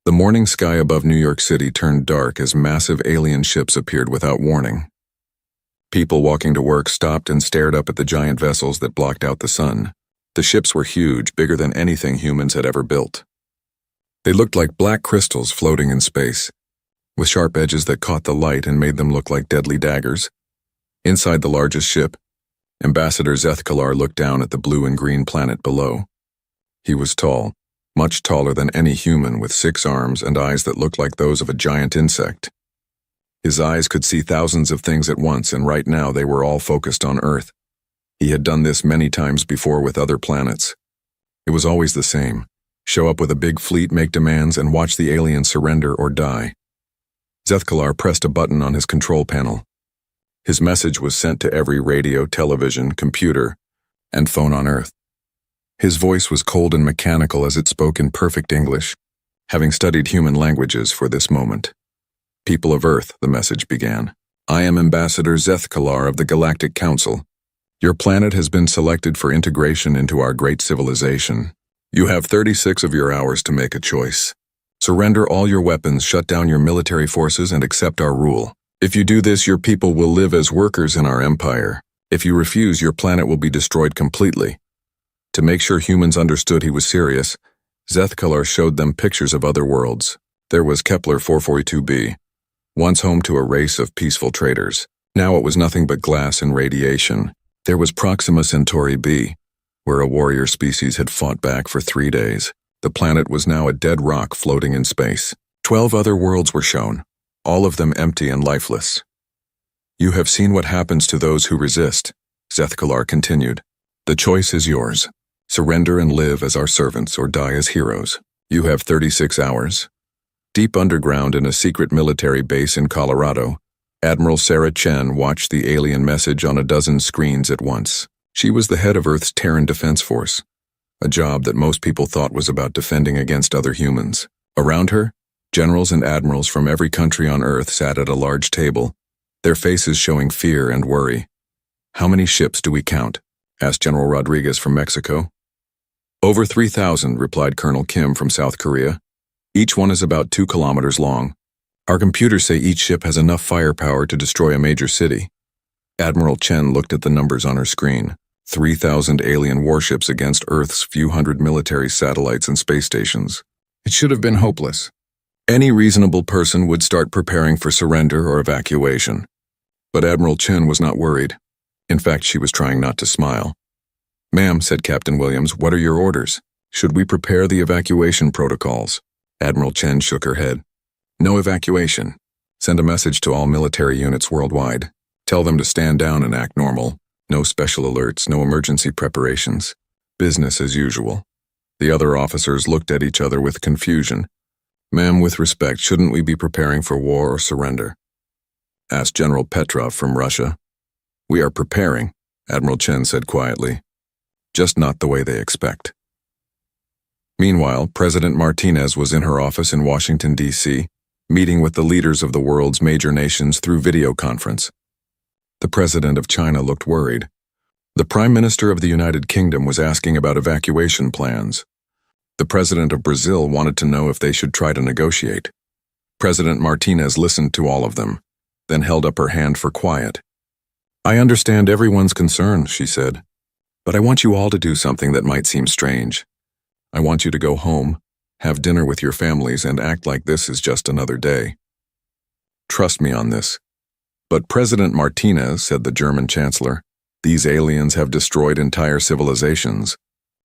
The morning sky above New York City turned dark as massive alien ships appeared without warning. People walking to work stopped and stared up at the giant vessels that blocked out the sun. The ships were huge, bigger than anything humans had ever built. They looked like black crystals floating in space, with sharp edges that caught the light and made them look like deadly daggers. Inside the largest ship, Ambassador Zethkalar looked down at the blue and green planet below. He was tall, much taller than any human, with 6 arms and eyes that looked like those of a giant insect. His eyes could see thousands of things at once, and right now they were all focused on Earth. He had done this many times before with other planets. It was always the same. Show up with a big fleet, make demands, and watch the aliens surrender or die. Zethkalar pressed a button on his control panel. His message was sent to every radio, television, computer, and phone on Earth. His voice was cold and mechanical as it spoke in perfect English, having studied human languages for this moment. People of Earth, the message began. I am Ambassador Zethkalar of the Galactic Council. Your planet has been selected for integration into our great civilization. You have 36 of your hours to make a choice. Surrender all your weapons, shut down your military forces, and accept our rule. If you do this, your people will live as workers in our empire. If you refuse, your planet will be destroyed completely. To make sure humans understood he was serious, Zethkalar showed them pictures of other worlds. There was Kepler 442b, once home to a race of peaceful traders. Now it was nothing but glass and radiation. There was Proxima Centauri b, where a warrior species had fought back for 3 days. The planet was now a dead rock floating in space. 12 other worlds were shown, all of them empty and lifeless. You have seen what happens to those who resist, Zethkalar continued. The choice is yours. Surrender and live as our servants or die as heroes. You have 36 hours. Deep underground in a secret military base in Colorado, Admiral Sarah Chen watched the alien message on a dozen screens at once. She was the head of Earth's Terran Defense Force, a job that most people thought was about defending against other humans. Around her, generals and admirals from every country on Earth sat at a large table, their faces showing fear and worry. How many ships do we count? Asked General Rodriguez from Mexico. Over 3,000, replied Colonel Kim from South Korea. Each one is about 2 kilometers long. Our computers say each ship has enough firepower to destroy a major city. Admiral Chen looked at the numbers on her screen. 3,000 alien warships against Earth's few hundred military satellites and space stations. It should have been hopeless. Any reasonable person would start preparing for surrender or evacuation. But Admiral Chen was not worried. In fact, she was trying not to smile. Ma'am, said Captain Williams, what are your orders? Should we prepare the evacuation protocols? Admiral Chen shook her head. No evacuation. Send a message to all military units worldwide. Tell them to stand down and act normal. No special alerts, no emergency preparations. Business as usual. The other officers looked at each other with confusion. Ma'am, with respect, shouldn't we be preparing for war or surrender? Asked General Petrov from Russia. We are preparing, Admiral Chen said quietly. Just not the way they expect. Meanwhile, President Martinez was in her office in Washington, D.C., meeting with the leaders of the world's major nations through video conference. The president of China looked worried. The Prime Minister of the United Kingdom was asking about evacuation plans. The president of Brazil wanted to know if they should try to negotiate. President Martinez listened to all of them, then held up her hand for quiet. I understand everyone's concern, she said. But I want you all to do something that might seem strange. I want you to go home, have dinner with your families, and act like this is just another day. Trust me on this. But President Martinez, said the German Chancellor, these aliens have destroyed entire civilizations.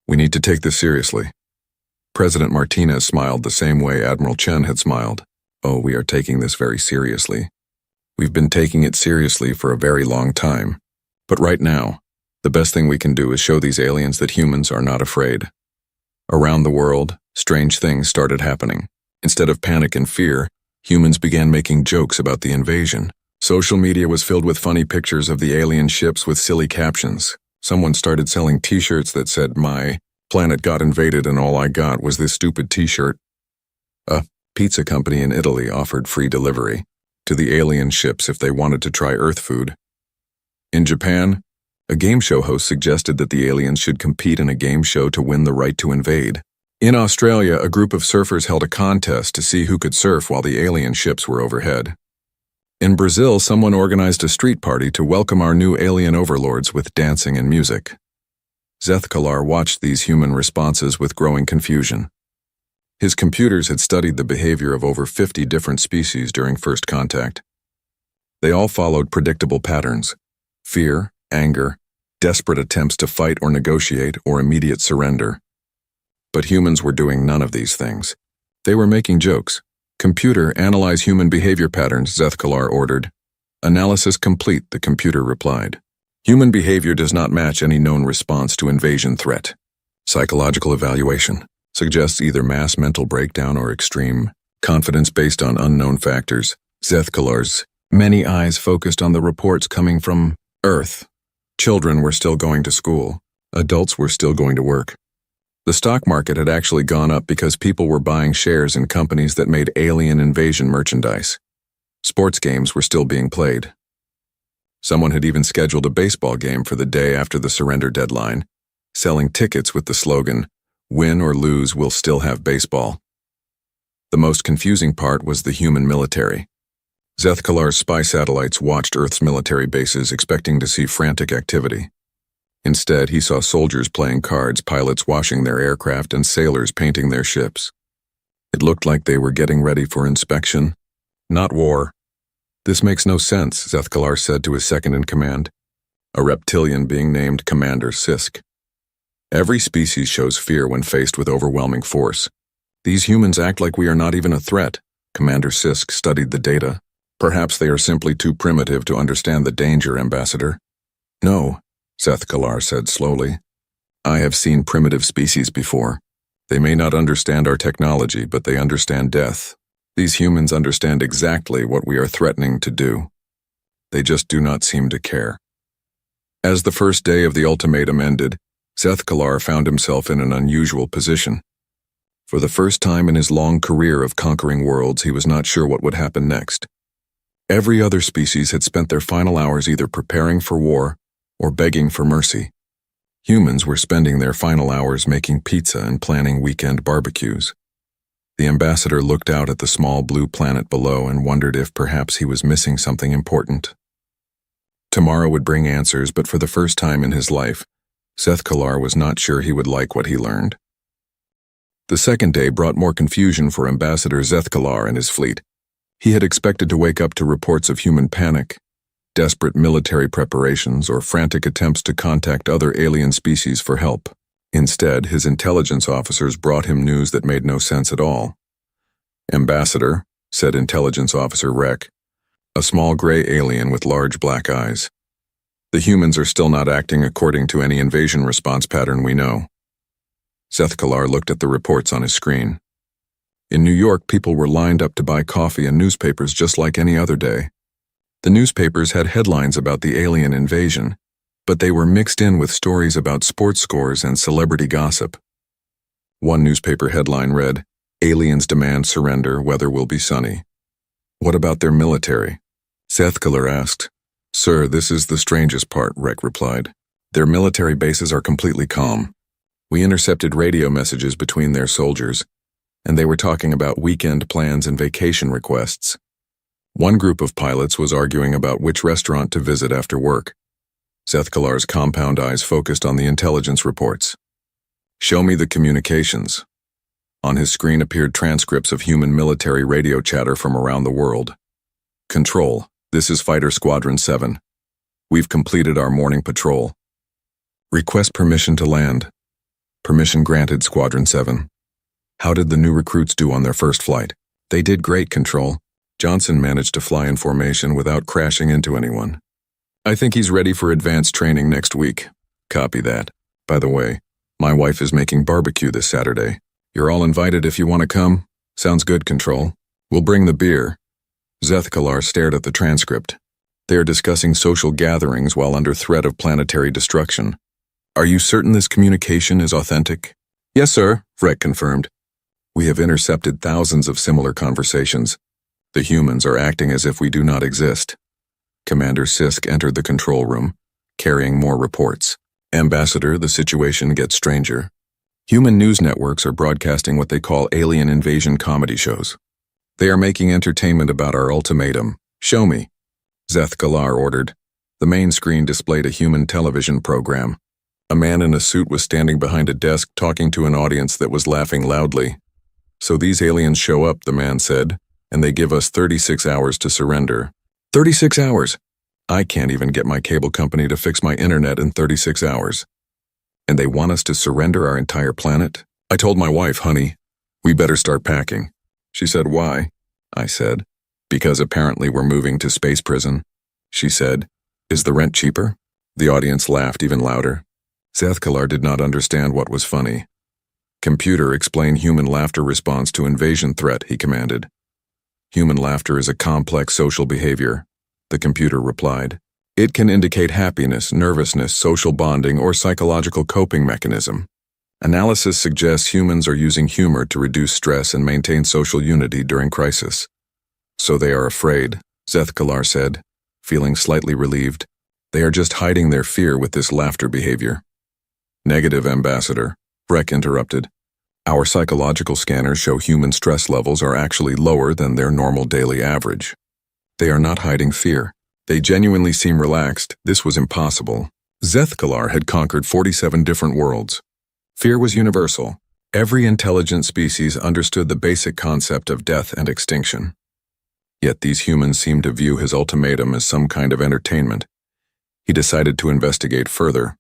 We need to take this seriously. President Martinez smiled the same way Admiral Chen had smiled. Oh, we are taking this very seriously. We've been taking it seriously for a very long time. But right now, the best thing we can do is show these aliens that humans are not afraid. Around the world, strange things started happening. Instead of panic and fear, humans began making jokes about the invasion. Social media was filled with funny pictures of the alien ships with silly captions. Someone started selling t-shirts that said, "My planet got invaded and all I got was this stupid t-shirt." A pizza company in Italy offered free delivery to the alien ships if they wanted to try Earth food. In Japan, a game show host suggested that the aliens should compete in a game show to win the right to invade. In Australia, a group of surfers held a contest to see who could surf while the alien ships were overhead. In Brazil, someone organized a street party to welcome our new alien overlords with dancing and music. Zethkalar watched these human responses with growing confusion. His computers had studied the behavior of over 50 different species during first contact. They all followed predictable patterns: fear, anger, desperate attempts to fight or negotiate, or immediate surrender. But humans were doing none of these things. They were making jokes. "Computer, analyze human behavior patterns," Zethkalar ordered. "Analysis complete," the computer replied. "Human behavior does not match any known response to invasion threat. Psychological evaluation suggests either mass mental breakdown or extreme confidence based on unknown factors." Zethkalar's many eyes focused on the reports coming from Earth. Children were still going to school. Adults were still going to work. The stock market had actually gone up because people were buying shares in companies that made alien invasion merchandise. Sports games were still being played. Someone had even scheduled a baseball game for the day after the surrender deadline, selling tickets with the slogan, "Win or lose, we'll still have baseball." The most confusing part was the human military. Zethkalar's spy satellites watched Earth's military bases, expecting to see frantic activity. Instead, he saw soldiers playing cards, pilots washing their aircraft, and sailors painting their ships. It looked like they were getting ready for inspection, not war. "This makes no sense," Zethkalar said to his second-in-command, a reptilian being named Commander Sisk. "Every species shows fear when faced with overwhelming force. These humans act like we are not even a threat." Commander Sisk studied the data. "Perhaps they are simply too primitive to understand the danger, Ambassador." "No," Zethkalar said slowly. "I have seen primitive species before. They may not understand our technology, but they understand death. These humans understand exactly what we are threatening to do. They just do not seem to care." As the first day of the ultimatum ended, Zethkalar found himself in an unusual position. For the first time in his long career of conquering worlds, he was not sure what would happen next. Every other species had spent their final hours either preparing for war or begging for mercy. Humans were spending their final hours making pizza and planning weekend barbecues. The ambassador looked out at the small blue planet below and wondered if perhaps he was missing something important. Tomorrow would bring answers, but for the first time in his life, Zethkalar was not sure he would like what he learned. The second day brought more confusion for Ambassador Zethkalar and his fleet. He had expected to wake up to reports of human panic, desperate military preparations, or frantic attempts to contact other alien species for help. Instead, his intelligence officers brought him news that made no sense at all. "Ambassador," said Intelligence Officer Rek, a small gray alien with large black eyes. "The humans are still not acting according to any invasion response pattern we know." Zethkalar looked at the reports on his screen. In New York, people were lined up to buy coffee and newspapers just like any other day. The newspapers had headlines about the alien invasion, but they were mixed in with stories about sports scores and celebrity gossip. One newspaper headline read, "Aliens demand surrender, weather will be sunny." "What about their military?" Zethkalar asked. "Sir, this is the strangest part," Rek replied. "Their military bases are completely calm. We intercepted radio messages between their soldiers, and they were talking about weekend plans and vacation requests. One group of pilots was arguing about which restaurant to visit after work." Zethkalar's compound eyes focused on the intelligence reports. "Show me the communications." On his screen appeared transcripts of human military radio chatter from around the world. "Control, this is Fighter Squadron 7. We've completed our morning patrol. Request permission to land. Permission granted, Squadron 7. How did the new recruits do on their first flight?" "They did great, Control. Johnson managed to fly in formation without crashing into anyone. I think he's ready for advanced training next week." "Copy that. By the way, my wife is making barbecue this Saturday. You're all invited if you want to come." "Sounds good, Control. We'll bring the beer." Zethkalar stared at the transcript. They are discussing social gatherings while under threat of planetary destruction. "Are you certain this communication is authentic?" "Yes, sir," Rek confirmed. "We have intercepted thousands of similar conversations. The humans are acting as if we do not exist." Commander Sisk entered the control room, carrying more reports. "Ambassador, the situation gets stranger. Human news networks are broadcasting what they call alien invasion comedy shows. They are making entertainment about our ultimatum. Show me, Zeth Galar ordered. The main screen displayed a human television program. A man in a suit was standing behind a desk talking to an audience that was laughing loudly. So these aliens show up, the man said, and they give us 36 hours to surrender. 36 hours! I can't even get my cable company to fix my internet in 36 hours. And they want us to surrender our entire planet? I told my wife, honey, we better start packing. She said, why? I said, because apparently we're moving to space prison. She said, is the rent cheaper? The audience laughed even louder. Zeth Galar did not understand what was funny. Computer, explain human laughter response to invasion threat, he commanded. Human laughter is a complex social behavior, the computer replied. It can indicate happiness, nervousness, social bonding, or psychological coping mechanism. Analysis suggests humans are using humor to reduce stress and maintain social unity during crisis. So they are afraid, Zeth Galar said, feeling slightly relieved. They are just hiding their fear with this laughter behavior. Negative, Ambassador, Breck interrupted. Our psychological scanners show human stress levels are actually lower than their normal daily average. They are not hiding fear. They genuinely seem relaxed. This was impossible. Zeth Galar had conquered 47 different worlds. Fear was universal. Every intelligent species understood the basic concept of death and extinction. Yet these humans seemed to view his ultimatum as some kind of entertainment. He decided to investigate further.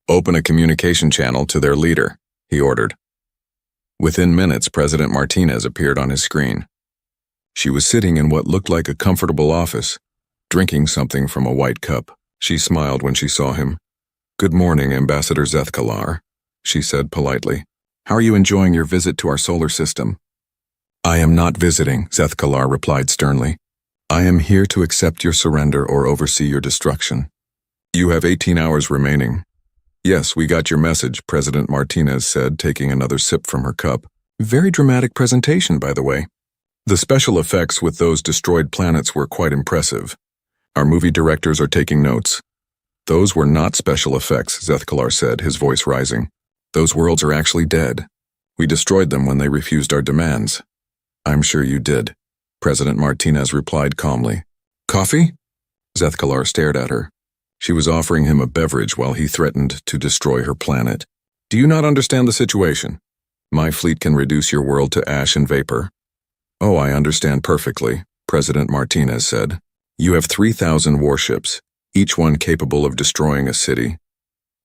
Open a communication channel to their leader, he ordered. Within minutes, President Martinez appeared on his screen. She was sitting in what looked like a comfortable office, drinking something from a white cup. She smiled when she saw him. Good morning, Ambassador Zeth Galar, she said politely. How are you enjoying your visit to our solar system? I am not visiting, Zeth Galar replied sternly. I am here to accept your surrender or oversee your destruction. You have 18 hours remaining. Yes, we got your message, President Martinez said, taking another sip from her cup. Very dramatic presentation, by the way. The special effects with those destroyed planets were quite impressive. Our movie directors are taking notes. Those were not special effects, Zeth Galar said, his voice rising. Those worlds are actually dead. We destroyed them when they refused our demands. I'm sure you did, President Martinez replied calmly. Coffee? Zeth Galar stared at her. She was offering him a beverage while he threatened to destroy her planet. Do you not understand the situation? My fleet can reduce your world to ash and vapor. Oh, I understand perfectly, President Martinez said. You have 3,000 warships, each one capable of destroying a city.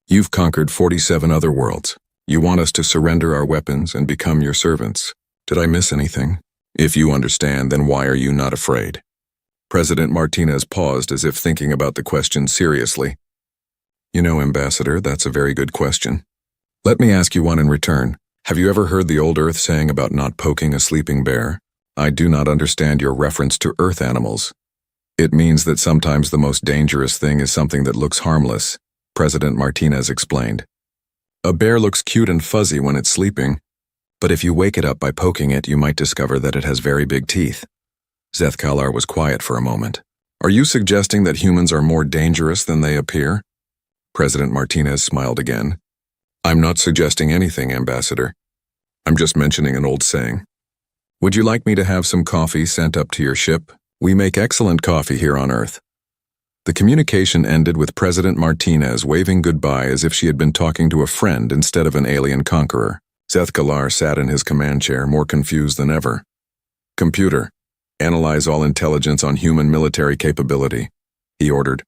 You've conquered 47 other worlds. You want us to surrender our weapons and become your servants. Did I miss anything? If you understand, then why are you not afraid? President Martinez paused as if thinking about the question seriously. You know, Ambassador, that's a very good question. Let me ask you one in return. Have you ever heard the old Earth saying about not poking a sleeping bear? I do not understand your reference to Earth animals. It means that sometimes the most dangerous thing is something that looks harmless, President Martinez explained. A bear looks cute and fuzzy when it's sleeping, but if you wake it up by poking it, you might discover that it has very big teeth. Zeth Galar was quiet for a moment. Are you suggesting that humans are more dangerous than they appear? President Martinez smiled again. I'm not suggesting anything, Ambassador. I'm just mentioning an old saying. Would you like me to have some coffee sent up to your ship? We make excellent coffee here on Earth. The communication ended with President Martinez waving goodbye as if she had been talking to a friend instead of an alien conqueror. Zeth Galar sat in his command chair, more confused than ever. Computer, analyze all intelligence on human military capability, he ordered.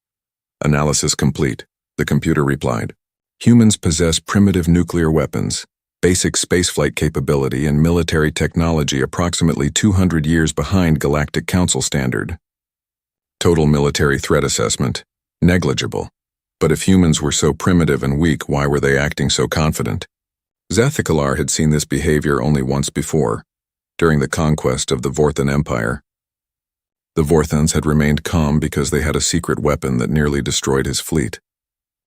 Analysis complete, the computer replied. Humans possess primitive nuclear weapons, basic spaceflight capability, and military technology approximately 200 years behind Galactic Council standard. Total military threat assessment, negligible. But if humans were so primitive and weak, why were they acting so confident? Zeth Galar had seen this behavior only once before, during the conquest of the Vorthan Empire. The Vorthans had remained calm because they had a secret weapon that nearly destroyed his fleet.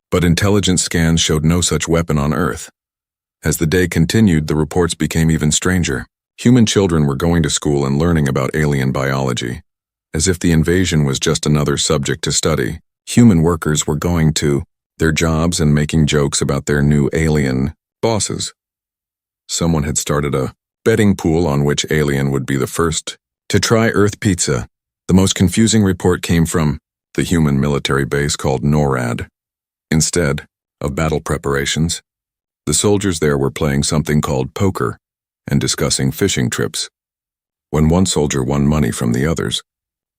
But intelligence scans showed no such weapon on Earth. As the day continued, the reports became even stranger. Human children were going to school and learning about alien biology. As if the invasion was just another subject to study, human workers were going to their jobs and making jokes about their new alien bosses. Someone had started a betting pool on which alien would be the first to try Earth pizza. The most confusing report came from the human military base called NORAD. Instead of battle preparations, the soldiers there were playing something called poker and discussing fishing trips. When one soldier won money from the others,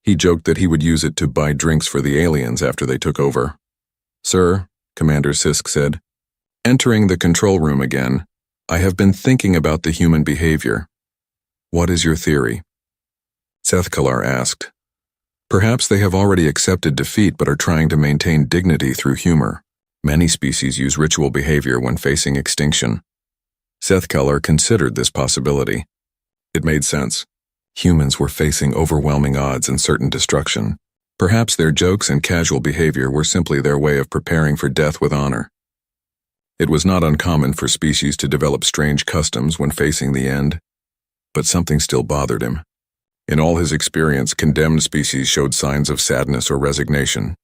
he joked that he would use it to buy drinks for the aliens after they took over. "Sir," Commander Sisk said, entering the control room again, "I have been thinking about the human behavior. What is your theory?" Sethkalar asked. "Perhaps they have already accepted defeat but are trying to maintain dignity through humor. Many species use ritual behavior when facing extinction." Sethkalar considered this possibility. It made sense. Humans were facing overwhelming odds and certain destruction. Perhaps their jokes and casual behavior were simply their way of preparing for death with honor. It was not uncommon for species to develop strange customs when facing the end, but something still bothered him. In all his experience, condemned species showed signs of sadness or resignation.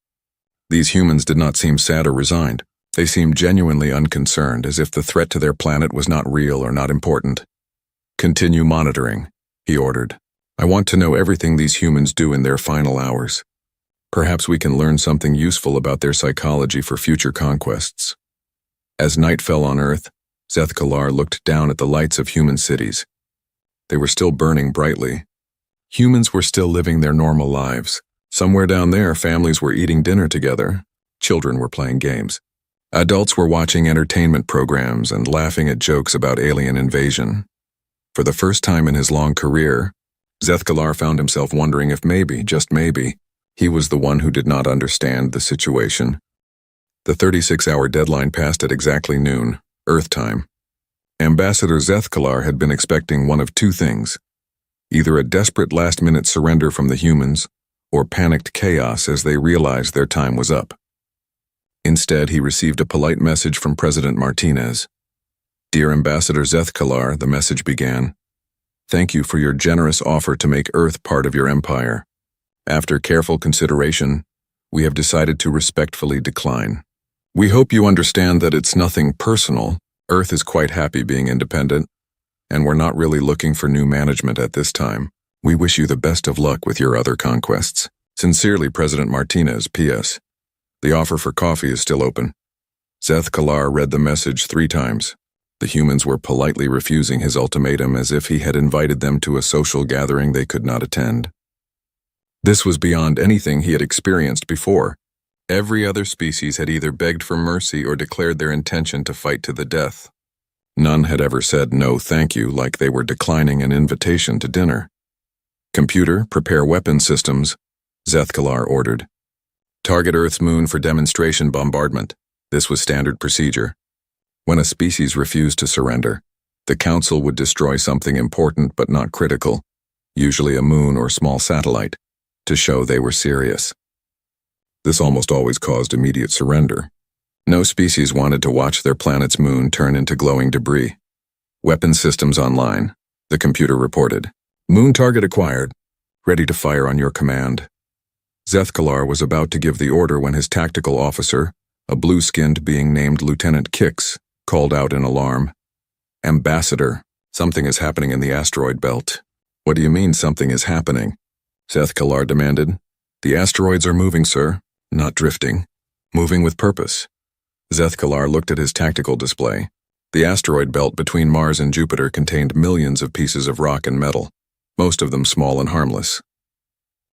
These humans did not seem sad or resigned. They seemed genuinely unconcerned, as if the threat to their planet was not real or not important. "Continue monitoring," he ordered. "I want to know everything these humans do in their final hours. Perhaps we can learn something useful about their psychology for future conquests." As night fell on Earth, Sethkalar looked down at the lights of human cities. They were still burning brightly. Humans were still living their normal lives. Somewhere down there, families were eating dinner together. Children were playing games. Adults were watching entertainment programs and laughing at jokes about alien invasion. For the first time in his long career, Sethkalar found himself wondering if maybe, just maybe, he was the one who did not understand the situation. The 36-hour deadline passed at exactly noon, Earth time. Ambassador Sethkalar had been expecting one of two things: either a desperate last-minute surrender from the humans, or panicked chaos as they realized their time was up. Instead, he received a polite message from President Martinez. "Dear Ambassador Sethkalar," the message began, "thank you for your generous offer to make Earth part of your empire. After careful consideration, we have decided to respectfully decline. We hope you understand that it's nothing personal. Earth is quite happy being independent, and we're not really looking for new management at this time. We wish you the best of luck with your other conquests. Sincerely, President Martinez, P.S. The offer for coffee is still open." Sethkalar read the message 3 times. The humans were politely refusing his ultimatum as if he had invited them to a social gathering they could not attend. This was beyond anything he had experienced before. Every other species had either begged for mercy or declared their intention to fight to the death. None had ever said no thank you like they were declining an invitation to dinner. "Computer, prepare weapon systems," Sethkalar ordered. "Target Earth's moon for demonstration bombardment." This was standard procedure. When a species refused to surrender, the Council would destroy something important but not critical, usually a moon or small satellite, to show they were serious. This almost always caused immediate surrender. No species wanted to watch their planet's moon turn into glowing debris. "Weapon systems online," the computer reported. "Moon target acquired. Ready to fire on your command." Sethkalar was about to give the order when his tactical officer, a blue-skinned being named Lieutenant Kix, called out in alarm. "Ambassador, something is happening in the asteroid belt." "What do you mean something is happening?" Sethkalar demanded. "The asteroids are moving, sir. Not drifting. Moving with purpose." Sethkalar looked at his tactical display. The asteroid belt between Mars and Jupiter contained millions of pieces of rock and metal, most of them small and harmless.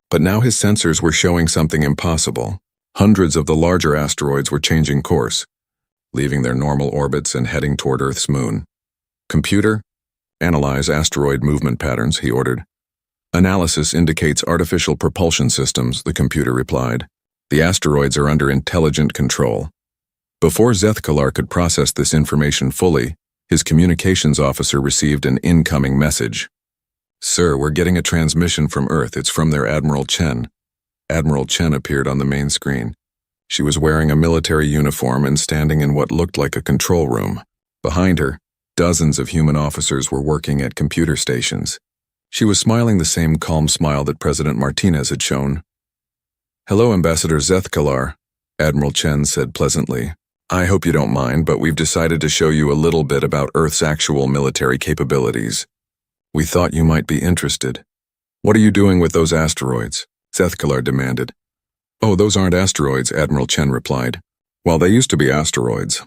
But now his sensors were showing something impossible. Hundreds of the larger asteroids were changing course, leaving their normal orbits and heading toward Earth's moon. "Computer, analyze asteroid movement patterns," he ordered. "Analysis indicates artificial propulsion systems," the computer replied. "The asteroids are under intelligent control." Before Sethkalar could process this information fully, his communications officer received an incoming message. "Sir, we're getting a transmission from Earth. It's from their Admiral Chen." Admiral Chen appeared on the main screen. She was wearing a military uniform and standing in what looked like a control room. Behind her, dozens of human officers were working at computer stations. She was smiling the same calm smile that President Martinez had shown. "Hello, Ambassador Sethkalar," Admiral Chen said pleasantly. I hope you don't mind, but we've decided to show you a little bit about Earth's actual military capabilities. We thought you might be interested. What are you doing with those asteroids? Zethkalar demanded. Oh, those aren't asteroids, Admiral Chen replied. Well, they used to be asteroids.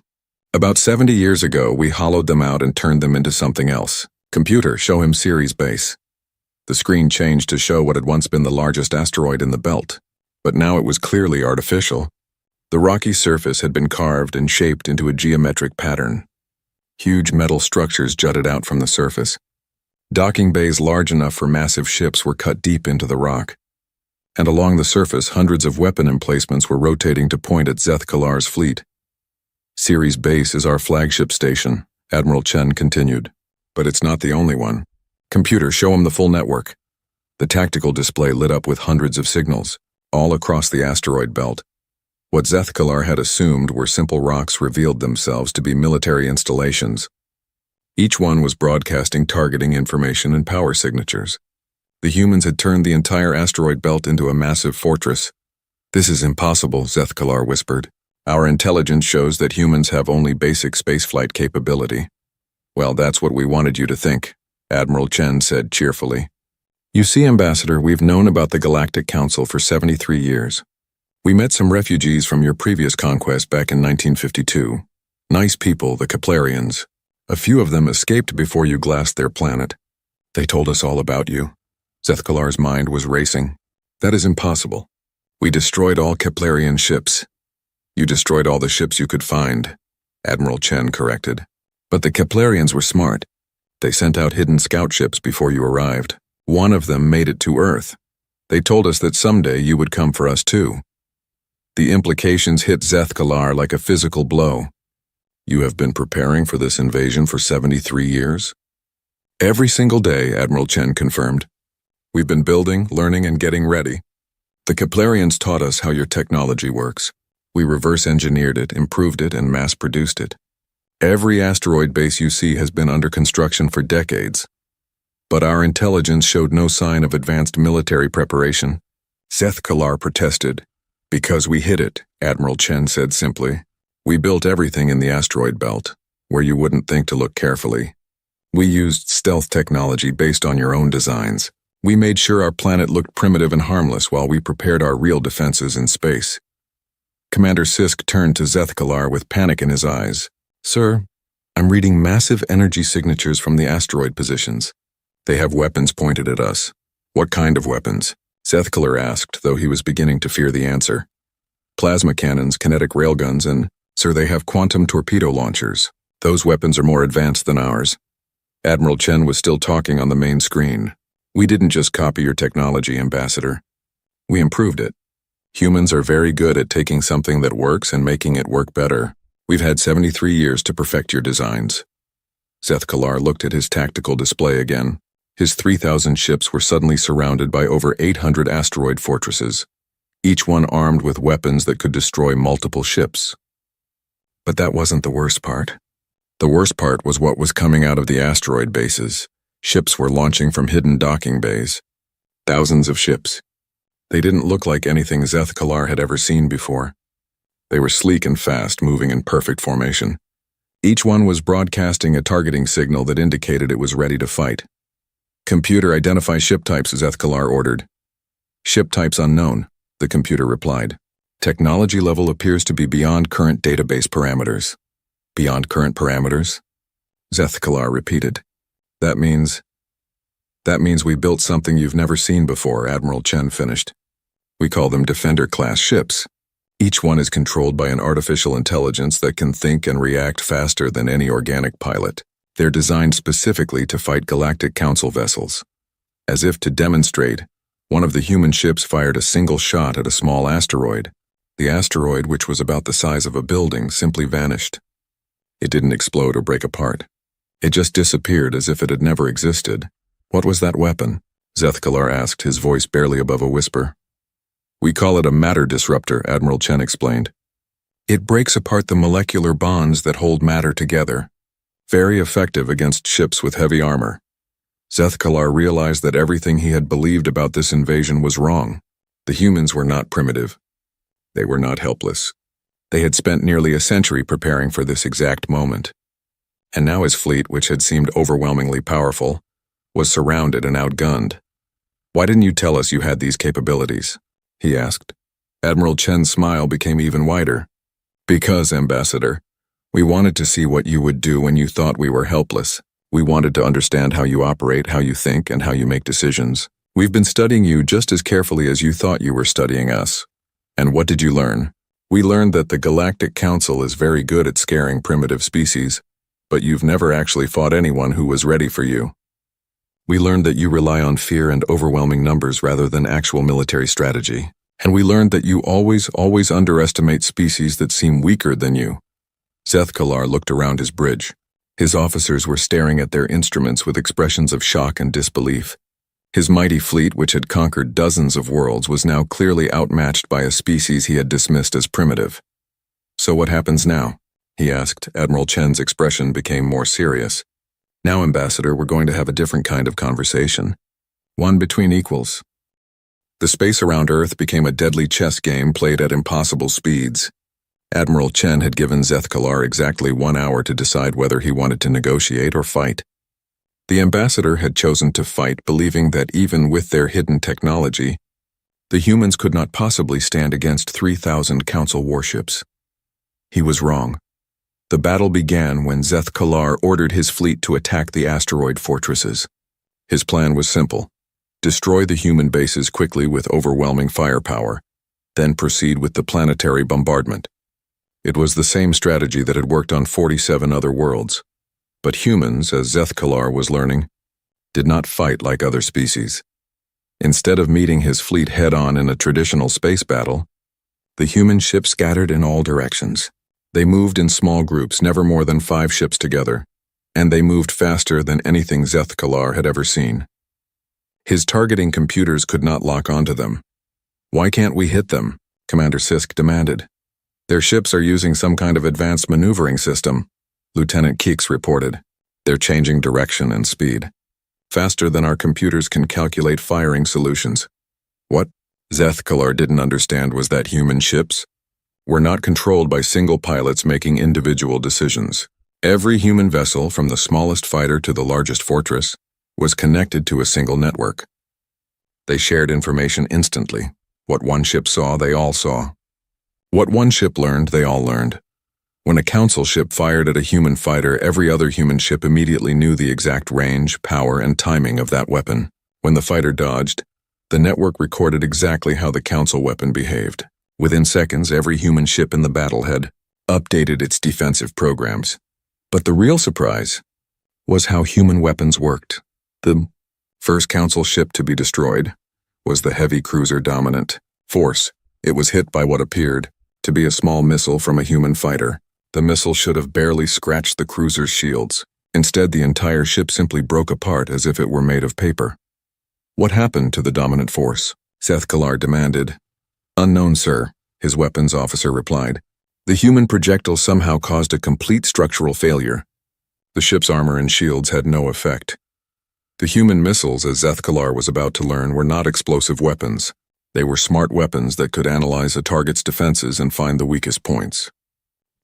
About 70 years ago, we hollowed them out and turned them into something else. Computer, show him Ceres base. The screen changed to show what had once been the largest asteroid in the belt, but now it was clearly artificial. The rocky surface had been carved and shaped into a geometric pattern. Huge metal structures jutted out from the surface. Docking bays large enough for massive ships were cut deep into the rock. And along the surface, hundreds of weapon emplacements were rotating to point at Zethkalar's fleet. Ceres base is our flagship station, Admiral Chen continued. But it's not the only one. Computer, show him the full network. The tactical display lit up with hundreds of signals, all across the asteroid belt. What Zethkalar had assumed were simple rocks revealed themselves to be military installations. Each one was broadcasting targeting information and power signatures. The humans had turned the entire asteroid belt into a massive fortress. This is impossible, Zethkalar whispered. Our intelligence shows that humans have only basic spaceflight capability. Well, that's what we wanted you to think, Admiral Chen said cheerfully. You see, Ambassador, we've known about the Galactic Council for 73 years. We met some refugees from your previous conquest back in 1952. Nice people, the Keplerians. A few of them escaped before you glassed their planet. They told us all about you. Zethkalar's mind was racing. That is impossible. We destroyed all Keplerian ships. You destroyed all the ships you could find, Admiral Chen corrected. But the Keplerians were smart. They sent out hidden scout ships before you arrived. One of them made it to Earth. They told us that someday you would come for us too. The implications hit Zethkalar like a physical blow. You have been preparing for this invasion for 73 years? Every single day, Admiral Chen confirmed. We've been building, learning, and getting ready. The Keplerians taught us how your technology works. We reverse engineered it, improved it, and mass-produced it. Every asteroid base you see has been under construction for decades. But our intelligence showed no sign of advanced military preparation. Zethkalar protested. Because we hid it, Admiral Chen said simply. We built everything in the asteroid belt, where you wouldn't think to look carefully. We used stealth technology based on your own designs. We made sure our planet looked primitive and harmless while we prepared our real defenses in space. Commander Sisk turned to Zethkalar with panic in his eyes. Sir, I'm reading massive energy signatures from the asteroid positions. They have weapons pointed at us. What kind of weapons? Zethkalar asked, though he was beginning to fear the answer. Plasma cannons, kinetic railguns, and, sir, they have quantum torpedo launchers. Those weapons are more advanced than ours. Admiral Chen was still talking on the main screen. We didn't just copy your technology, Ambassador. We improved it. Humans are very good at taking something that works and making it work better. We've had 73 years to perfect your designs. Zethkalar looked at his tactical display again. His 3,000 ships were suddenly surrounded by over 800 asteroid fortresses, each one armed with weapons that could destroy multiple ships. But that wasn't the worst part. The worst part was what was coming out of the asteroid bases. Ships were launching from hidden docking bays. Thousands of ships. They didn't look like anything Zethkalar had ever seen before. They were sleek and fast, moving in perfect formation. Each one was broadcasting a targeting signal that indicated it was ready to fight. Computer, identify ship types, Zethkalar ordered. Ship types unknown, the computer replied. Technology level appears to be beyond current database parameters. Beyond current parameters? Zethkalar repeated. That means we built something you've never seen before, Admiral Chen finished. We call them Defender-class ships. Each one is controlled by an artificial intelligence that can think and react faster than any organic pilot. They're designed specifically to fight Galactic Council vessels. As if to demonstrate, one of the human ships fired a single shot at a small asteroid. The asteroid, which was about the size of a building, simply vanished. It didn't explode or break apart. It just disappeared as if it had never existed. What was that weapon? Zethkalar asked, his voice barely above a whisper. We call it a matter disruptor, Admiral Chen explained. It breaks apart the molecular bonds that hold matter together. Very effective against ships with heavy armor. Zethkalar realized that everything he had believed about this invasion was wrong. The humans were not primitive. They were not helpless. They had spent nearly a century preparing for this exact moment. And now his fleet, which had seemed overwhelmingly powerful, was surrounded and outgunned. "Why didn't you tell us you had these capabilities?" he asked. Admiral Chen's smile became even wider. "Because, Ambassador, we wanted to see what you would do when you thought we were helpless. We wanted to understand how you operate, how you think, and how you make decisions. We've been studying you just as carefully as you thought you were studying us. And what did you learn? We learned that the Galactic Council is very good at scaring primitive species, but you've never actually fought anyone who was ready for you. We learned that you rely on fear and overwhelming numbers rather than actual military strategy. And we learned that you always underestimate species that seem weaker than you." Zeth Kalar looked around his bridge. His officers were staring at their instruments with expressions of shock and disbelief. His mighty fleet, which had conquered dozens of worlds, was now clearly outmatched by a species he had dismissed as primitive. "So what happens now?" he asked. Admiral Chen's expression became more serious. "Now, Ambassador, we're going to have a different kind of conversation. One between equals." The space around Earth became a deadly chess game played at impossible speeds. Admiral Chen had given Zeth Kalar exactly 1 hour to decide whether he wanted to negotiate or fight. The ambassador had chosen to fight, believing that even with their hidden technology, the humans could not possibly stand against 3,000 Council warships. He was wrong. The battle began when Zeth Kalar ordered his fleet to attack the asteroid fortresses. His plan was simple: destroy the human bases quickly with overwhelming firepower, then proceed with the planetary bombardment. It was the same strategy that had worked on 47 other worlds. But humans, as Zeth Kalar was learning, did not fight like other species. Instead of meeting his fleet head-on in a traditional space battle, the human ships scattered in all directions. They moved in small groups, never more than 5 ships together, and they moved faster than anything Zeth Kalar had ever seen. His targeting computers could not lock onto them. "Why can't we hit them?" Commander Sisk demanded. "Their ships are using some kind of advanced maneuvering system," Lieutenant Keeks reported. "They're changing direction and speed, faster than our computers can calculate firing solutions." What Zeth Kalar didn't understand was that human ships were not controlled by single pilots making individual decisions. Every human vessel, from the smallest fighter to the largest fortress, was connected to a single network. They shared information instantly. What one ship saw, they all saw. What one ship learned, they all learned. When a Council ship fired at a human fighter, every other human ship immediately knew the exact range, power, and timing of that weapon. When the fighter dodged, the network recorded exactly how the Council weapon behaved. Within seconds, every human ship in the battle had updated its defensive programs. But the real surprise was how human weapons worked. The first Council ship to be destroyed was the heavy cruiser Dominant Force. It was hit by what appeared to be a small missile from a human fighter. The missile should have barely scratched the cruiser's shields. Instead, the entire ship simply broke apart as if it were made of paper. "What happened to the Dominant Force?" Zeth Kalar demanded. "Unknown, sir," his weapons officer replied. "The human projectile somehow caused a complete structural failure. The ship's armor and shields had no effect. The human missiles, as Zeth Kalar was about to learn, were not explosive weapons. They were smart weapons that could analyze a target's defenses and find the weakest points.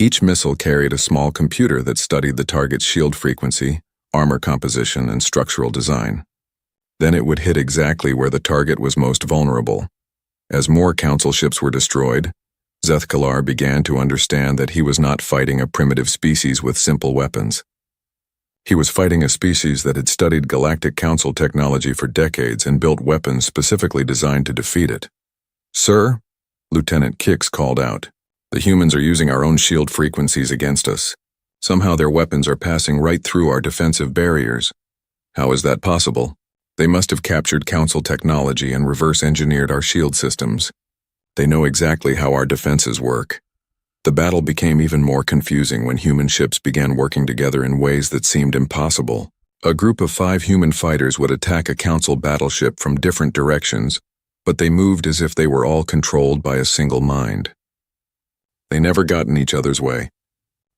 Each missile carried a small computer that studied the target's shield frequency, armor composition, and structural design. Then it would hit exactly where the target was most vulnerable. As more Council ships were destroyed, Zeth Kalar began to understand that he was not fighting a primitive species with simple weapons. He was fighting a species that had studied Galactic Council technology for decades and built weapons specifically designed to defeat it. "Sir," Lieutenant Keeks called out, "the humans are using our own shield frequencies against us. Somehow their weapons are passing right through our defensive barriers. How is that possible? They must have captured Council technology and reverse-engineered our shield systems. They know exactly how our defenses work." The battle became even more confusing when human ships began working together in ways that seemed impossible. A group of 5 human fighters would attack a Council battleship from different directions, but they moved as if they were all controlled by a single mind. They never got in each other's way.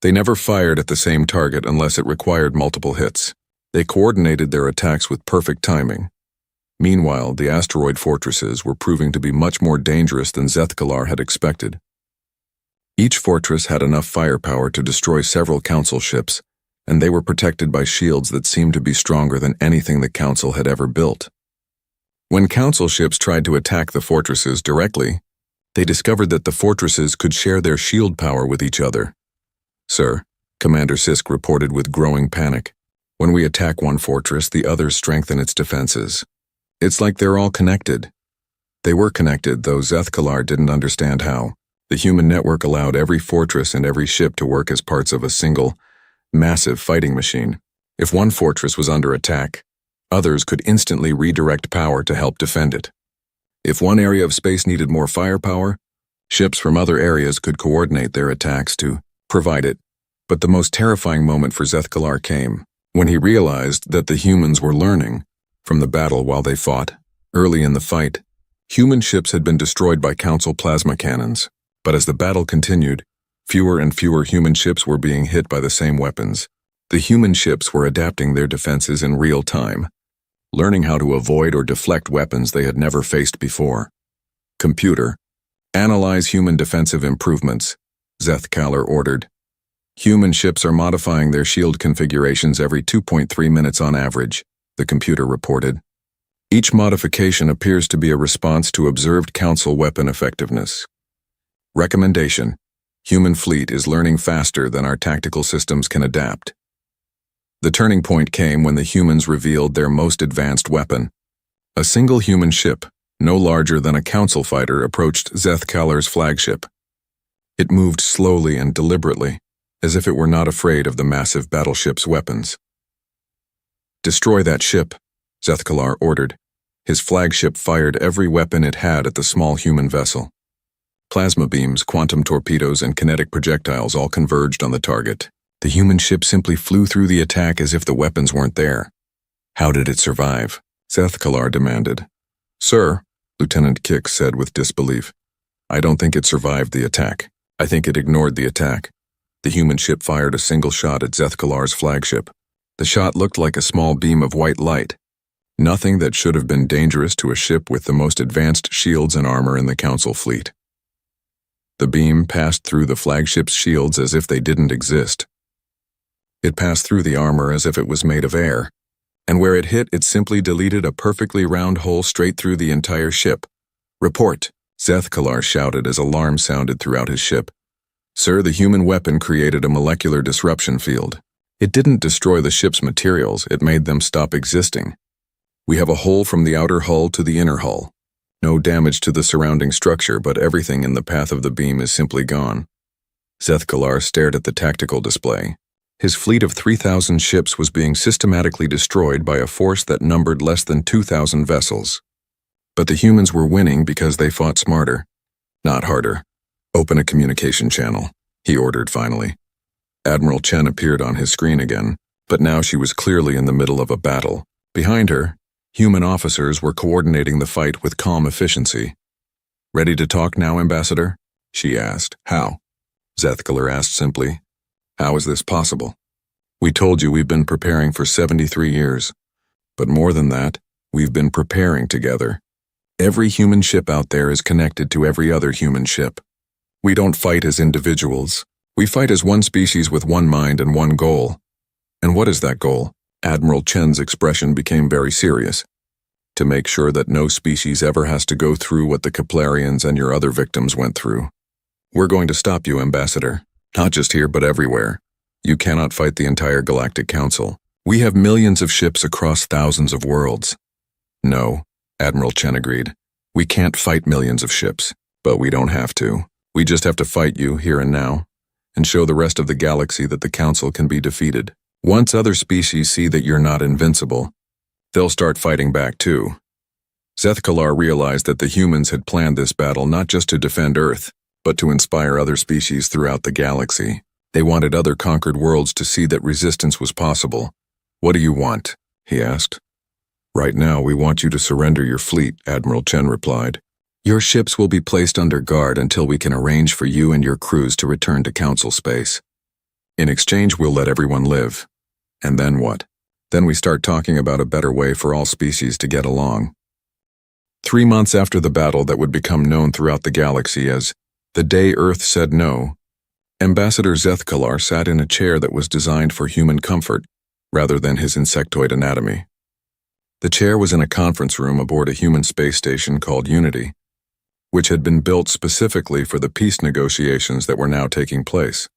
They never fired at the same target unless it required multiple hits. They coordinated their attacks with perfect timing. Meanwhile, the asteroid fortresses were proving to be much more dangerous than Zeth Kalar had expected. Each fortress had enough firepower to destroy several Council ships, and they were protected by shields that seemed to be stronger than anything the Council had ever built. When Council ships tried to attack the fortresses directly, they discovered that the fortresses could share their shield power with each other. "Sir," Commander Sisk reported with growing panic, "when we attack one fortress, the others strengthen its defenses. It's like they're all connected." They were connected, though Zethkalar didn't understand how. The human network allowed every fortress and every ship to work as parts of a single, massive fighting machine. If one fortress was under attack, others could instantly redirect power to help defend it. If one area of space needed more firepower, ships from other areas could coordinate their attacks to provide it. But the most terrifying moment for Zethkalar came when he realized that the humans were learning from the battle while they fought. Early in the fight, human ships had been destroyed by Council plasma cannons, but as the battle continued, fewer and fewer human ships were being hit by the same weapons. The human ships were adapting their defenses in real time, learning how to avoid or deflect weapons they had never faced before. "Computer, analyze human defensive improvements," Zethkalar ordered. "Human ships are modifying their shield configurations every 2.3 minutes on average," the computer reported. "Each modification appears to be a response to observed Council weapon effectiveness. Recommendation: human fleet is learning faster than our tactical systems can adapt." The turning point came when the humans revealed their most advanced weapon. A single human ship, no larger than a Council fighter, approached Zethkalar's flagship. It moved slowly and deliberately, as if it were not afraid of the massive battleship's weapons. "Destroy that ship," Zethkalar ordered. His flagship fired every weapon it had at the small human vessel. Plasma beams, quantum torpedoes, and kinetic projectiles all converged on the target. The human ship simply flew through the attack as if the weapons weren't there. "How did it survive?" Zethkalar demanded. "Sir," Lieutenant Kick said with disbelief, "I don't think it survived the attack. I think it ignored the attack." The human ship fired a single shot at Zethkalar's flagship. The shot looked like a small beam of white light, nothing that should have been dangerous to a ship with the most advanced shields and armor in the Council fleet. The beam passed through the flagship's shields as if they didn't exist. It passed through the armor as if it was made of air, and where it hit, it simply deleted a perfectly round hole straight through the entire ship. "Report," Zethkalar shouted as alarm sounded throughout his ship. "Sir, the human weapon created a molecular disruption field. It didn't destroy the ship's materials, it made them stop existing. We have a hole from the outer hull to the inner hull. No damage to the surrounding structure, but everything in the path of the beam is simply gone." Zethkalar stared at the tactical display. His fleet of 3,000 ships was being systematically destroyed by a force that numbered less than 2,000 vessels. But the humans were winning because they fought smarter, not harder. "Open a communication channel," he ordered finally. Admiral Chen appeared on his screen again, but now she was clearly in the middle of a battle. Behind her, human officers were coordinating the fight with calm efficiency. "Ready to talk now, Ambassador?" she asked. "How?" Zethkalar asked simply. "How is this possible? We told you we've been preparing for 73 years. But more than that, we've been preparing together. Every human ship out there is connected to every other human ship. We don't fight as individuals. We fight as one species with one mind and one goal." "And what is that goal?" Admiral Chen's expression became very serious. "To make sure that no species ever has to go through what the Keplarians and your other victims went through. We're going to stop you, Ambassador. Not just here, but everywhere. You cannot fight the entire Galactic Council. We have millions of ships across thousands of worlds." "No," Admiral Chen agreed. "We can't fight millions of ships, but we don't have to. We just have to fight you here and now, and show the rest of the galaxy that the Council can be defeated. Once other species see that you're not invincible, they'll start fighting back too." Zethkalar realized that the humans had planned this battle not just to defend Earth, but to inspire other species throughout the galaxy. They wanted other conquered worlds to see that resistance was possible. "What do you want?" he asked. "Right now, we want you to surrender your fleet," Admiral Chen replied. "Your ships will be placed under guard until we can arrange for you and your crews to return to Council space. In exchange, we'll let everyone live. And then what? Then we start talking about a better way for all species to get along." 3 months after the battle that would become known throughout the galaxy as the day Earth said no, Ambassador Zethkalar sat in a chair that was designed for human comfort, rather than his insectoid anatomy. The chair was in a conference room aboard a human space station called Unity, which had been built specifically for the peace negotiations that were now taking place.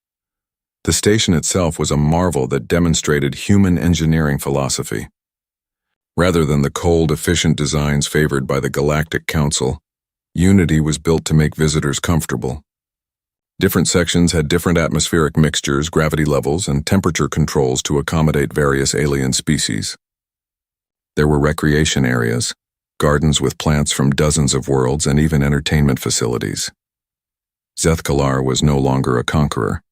The station itself was a marvel that demonstrated human engineering philosophy. Rather than the cold, efficient designs favored by the Galactic Council, Unity was built to make visitors comfortable. Different sections had different atmospheric mixtures, gravity levels, and temperature controls to accommodate various alien species. There were recreation areas, gardens with plants from dozens of worlds, and even entertainment facilities. Zethkalar was no longer a conqueror.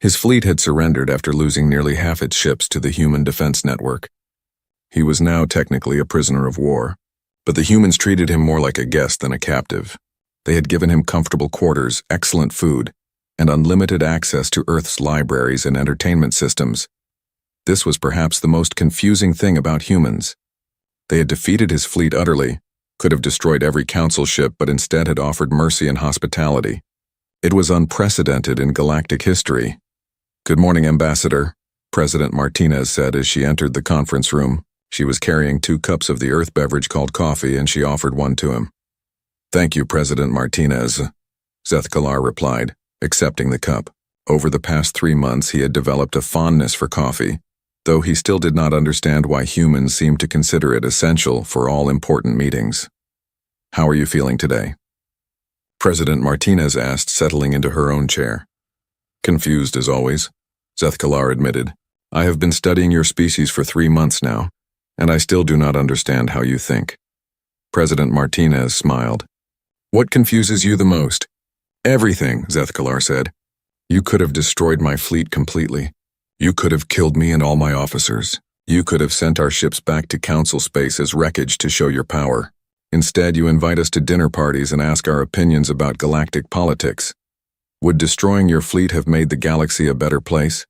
His fleet had surrendered after losing nearly half its ships to the Human Defense Network. He was now technically a prisoner of war, but the humans treated him more like a guest than a captive. They had given him comfortable quarters, excellent food, and unlimited access to Earth's libraries and entertainment systems. This was perhaps the most confusing thing about humans. They had defeated his fleet utterly, could have destroyed every council ship, but instead had offered mercy and hospitality. It was unprecedented in galactic history. "Good morning, Ambassador," President Martinez said as she entered the conference room. She was carrying 2 cups of the Earth beverage called coffee, and she offered one to him. "Thank you, President Martinez," Zethkalar replied, accepting the cup. Over the past 3 months, he had developed a fondness for coffee, though he still did not understand why humans seemed to consider it essential for all important meetings. "How are you feeling today?" President Martinez asked, settling into her own chair. "Confused as always," Zethkalar admitted. "I have been studying your species for 3 months now, and I still do not understand how you think." President Martinez smiled. "What confuses you the most?" "Everything," Zethkalar said. "You could have destroyed my fleet completely. You could have killed me and all my officers. You could have sent our ships back to council space as wreckage to show your power. Instead, you invite us to dinner parties and ask our opinions about galactic politics. Would destroying your fleet have made the galaxy a better place?"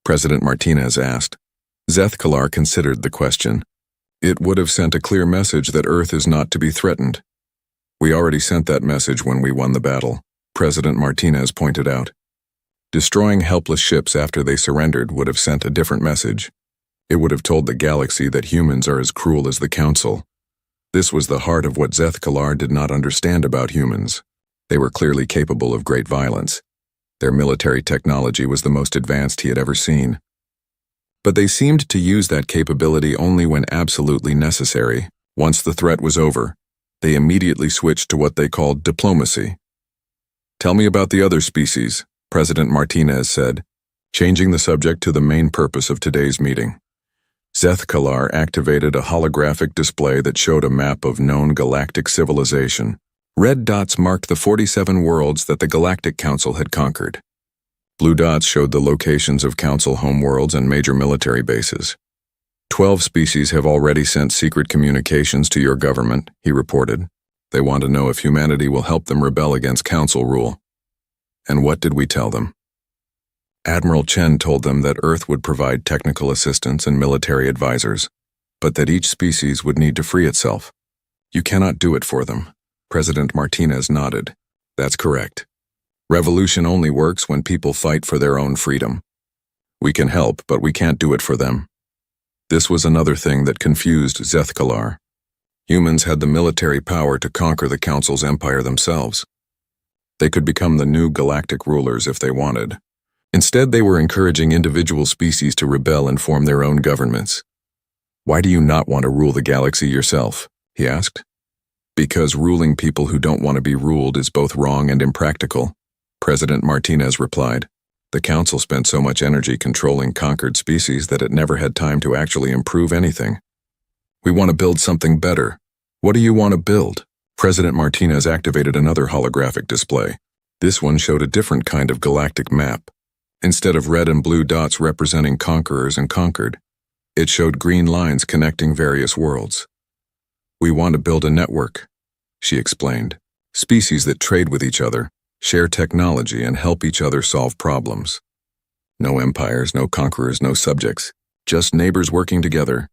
President Martinez asked. Zethkalar considered the question. "It would have sent a clear message that Earth is not to be threatened." "We already sent that message when we won the battle," President Martinez pointed out. Destroying helpless ships after they surrendered would have sent a different message. It would have told the galaxy that humans are as cruel as the Council. This was the heart of what Zethkalar did not understand about humans. They were clearly capable of great violence. Their military technology was the most advanced he had ever seen. But they seemed to use that capability only when absolutely necessary. Once the threat was over, they immediately switched to what they called diplomacy. "Tell me about the other species," President Martinez said, changing the subject to the main purpose of today's meeting. Zethkalar activated a holographic display that showed a map of known galactic civilization. Red dots marked the 47 worlds that the Galactic Council had conquered. Blue dots showed the locations of Council homeworlds and major military bases. 12 species have already sent secret communications to your government, he reported. They want to know if humanity will help them rebel against Council rule. And what did we tell them? Admiral Chen told them that Earth would provide technical assistance and military advisors, but that each species would need to free itself. You cannot do it for them. President Martinez nodded. That's correct. Revolution only works when people fight for their own freedom. We can help, but we can't do it for them. This was another thing that confused Zethkalar. Humans had the military power to conquer the Council's empire themselves. They could become the new galactic rulers if they wanted. Instead, they were encouraging individual species to rebel and form their own governments. "Why do you not want to rule the galaxy yourself?" he asked. "Because ruling people who don't want to be ruled is both wrong and impractical," President Martinez replied. "The Council spent so much energy controlling conquered species that it never had time to actually improve anything. We want to build something better. What do you want to build?" President Martinez activated another holographic display. This one showed a different kind of galactic map. Instead of red and blue dots representing conquerors and conquered, it showed green lines connecting various worlds. "We want to build a network," she explained. "Species that trade with each other, share technology, and help each other solve problems. No empires, no conquerors, no subjects, just neighbors working together."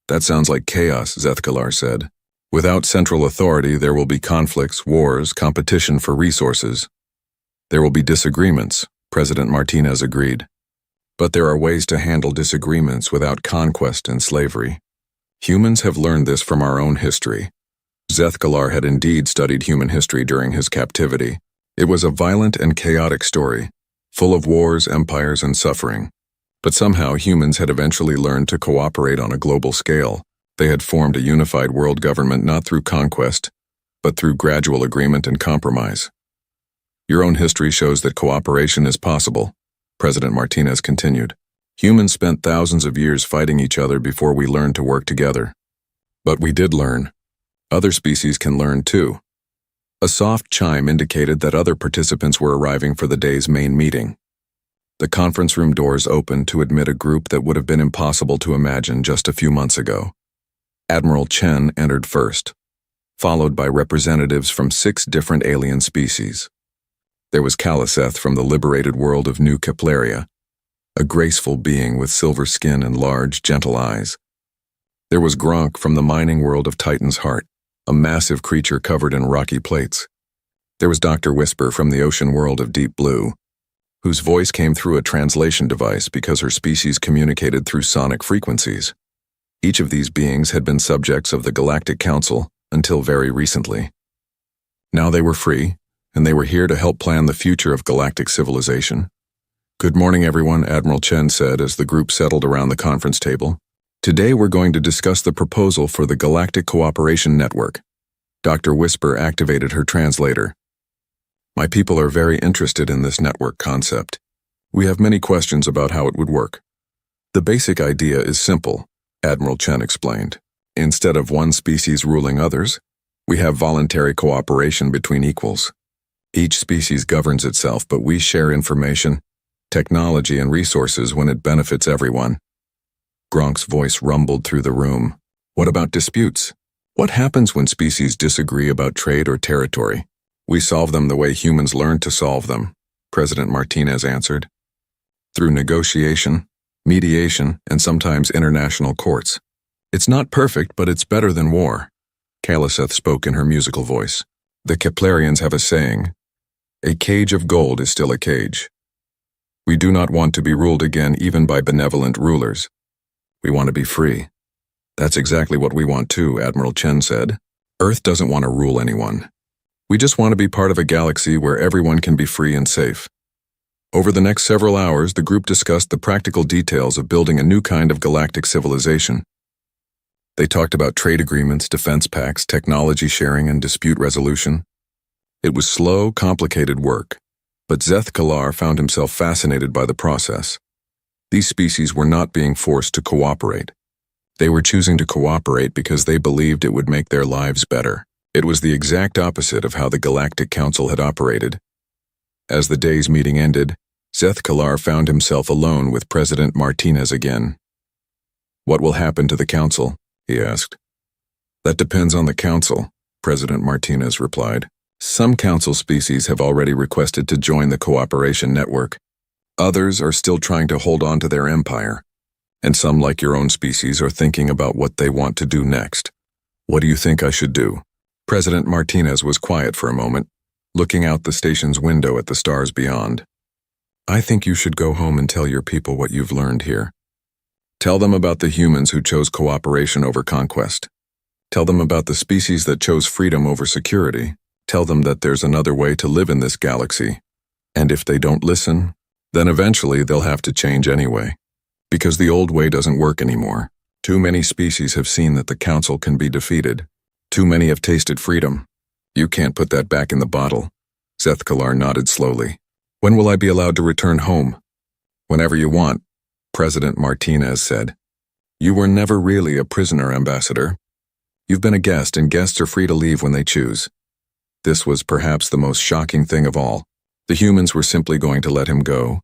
"That sounds like chaos," Zethkalar said. "Without central authority, there will be conflicts, wars, competition for resources. There will be disagreements, President Martinez agreed. But there are ways to handle disagreements without conquest and slavery. Humans have learned this from our own history. Zethkalar had indeed studied human history during his captivity. It was a violent and chaotic story, full of wars, empires, and suffering. But somehow humans had eventually learned to cooperate on a global scale. They had formed a unified world government not through conquest, but through gradual agreement and compromise. Your own history shows that cooperation is possible, President Martinez continued. Humans spent thousands of years fighting each other before we learned to work together. But we did learn. Other species can learn too. A soft chime indicated that other participants were arriving for the day's main meeting. The conference room doors opened to admit a group that would have been impossible to imagine just a few months ago. Admiral Chen entered first, followed by representatives from 6 different alien species. There was Kaliseth from the liberated world of New Kepleria, a graceful being with silver skin and large, gentle eyes. There was Gronk from the mining world of Titan's Heart, a massive creature covered in rocky plates. There was Dr. Whisper from the ocean world of Deep Blue, whose voice came through a translation device because her species communicated through sonic frequencies. Each of these beings had been subjects of the Galactic Council until very recently. Now they were free, and they were here to help plan the future of galactic civilization. Good morning, everyone, Admiral Chen said as the group settled around the conference table. Today we're going to discuss the proposal for the Galactic Cooperation Network. Dr. Whisper activated her translator. My people are very interested in this network concept. We have many questions about how it would work. The basic idea is simple, Admiral Chen explained. Instead of one species ruling others, we have voluntary cooperation between equals. Each species governs itself, but we share information, technology, and resources when it benefits everyone. Gronk's voice rumbled through the room. What about disputes? What happens when species disagree about trade or territory? We solve them the way humans learned to solve them, President Martinez answered. Through negotiation, mediation, and sometimes international courts. It's not perfect, but it's better than war. Kaliseth spoke in her musical voice. The Keplerians have a saying, a cage of gold is still a cage. We do not want to be ruled again even by benevolent rulers. We want to be free. That's exactly what we want too, Admiral Chen said. Earth doesn't want to rule anyone. We just want to be part of a galaxy where everyone can be free and safe. Over the next several hours, the group discussed the practical details of building a new kind of galactic civilization. They talked about trade agreements, defense pacts, technology sharing, and dispute resolution. It was slow, complicated work, but Zethkalar found himself fascinated by the process. These species were not being forced to cooperate. They were choosing to cooperate because they believed it would make their lives better. It was the exact opposite of how the Galactic Council had operated. As the day's meeting ended, Zethkalar found himself alone with President Martinez again. What will happen to the Council? He asked. That depends on the Council, President Martinez replied. Some Council species have already requested to join the cooperation network. Others are still trying to hold on to their empire. And some, like your own species, are thinking about what they want to do next. What do you think I should do? President Martinez was quiet for a moment, looking out the station's window at the stars beyond. I think you should go home and tell your people what you've learned here. Tell them about the humans who chose cooperation over conquest. Tell them about the species that chose freedom over security. Tell them that there's another way to live in this galaxy. And if they don't listen, then eventually they'll have to change anyway. Because the old way doesn't work anymore. Too many species have seen that the Council can be defeated. Too many have tasted freedom. You can't put that back in the bottle. Zethkalar nodded slowly. When will I be allowed to return home? Whenever you want, President Martinez said. You were never really a prisoner, Ambassador. You've been a guest, and guests are free to leave when they choose. This was perhaps the most shocking thing of all. The humans were simply going to let him go,